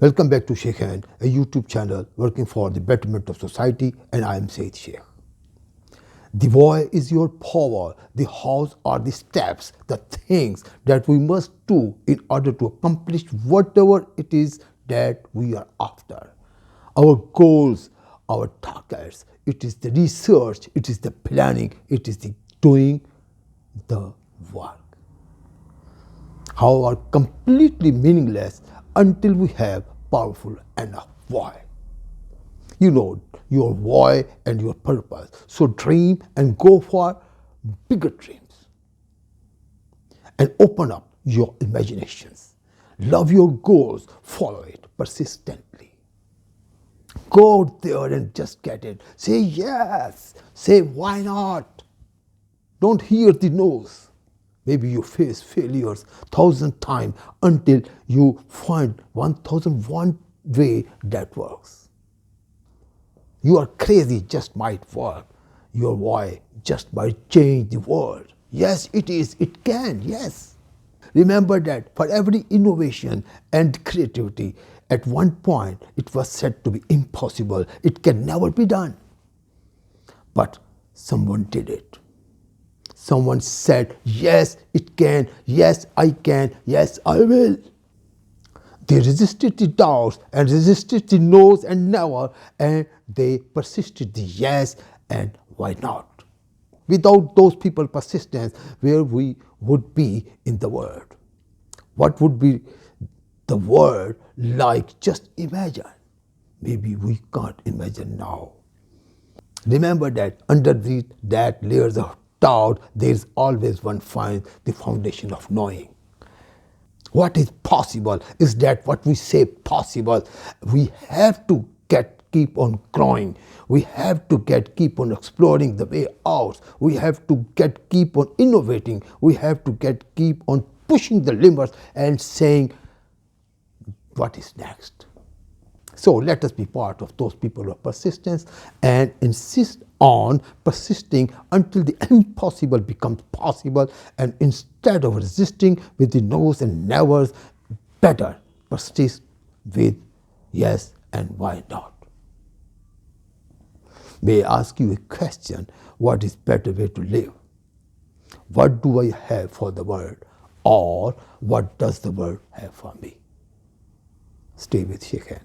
Welcome back to Sheikh Hand, a YouTube channel working for the betterment of society, and I am Said Sheikh. The why is your power, the hows are the steps, the things that we must do in order to accomplish whatever it is that we are after. Our goals, our targets, it is the research, it is the planning, it is the doing the work. How are completely meaningless until we have powerful enough why. You know your why and your purpose. So dream and go for bigger dreams. And open up your imaginations. Love your goals. Follow it persistently. Go out there and just get it. Say yes. Say why not. Don't hear the no's. Maybe you face failures 1,000 times until you find 1,001 way that works. You are crazy just might work. Your why just might change the world. Yes, it is. It can. Yes. Remember that for every innovation and creativity, at one point it was said to be impossible. It can never be done. But someone did it. Someone said, yes, it can, yes, I can, yes, I will. They resisted the doubts and resisted the no's and never, and they persisted the yes and why not. Without those people's persistence, where we would be in the world? What would be the world like? Just imagine. Maybe we can't imagine now. Remember that under that layers of doubt, there is always one finds the foundation of knowing. What is possible is that what we say possible. We have to keep on growing. We have to keep on exploring the way out. We have to keep on innovating. We have to keep on pushing the limits and saying, what is next? So let us be part of those people of persistence and insist on persisting until the impossible becomes possible, and instead of resisting with the no's and never's, better persist with yes and why not. May I ask you a question? What is better way to live? What do I have for the world, or what does the world have for me? Stay with Sheikh Hand.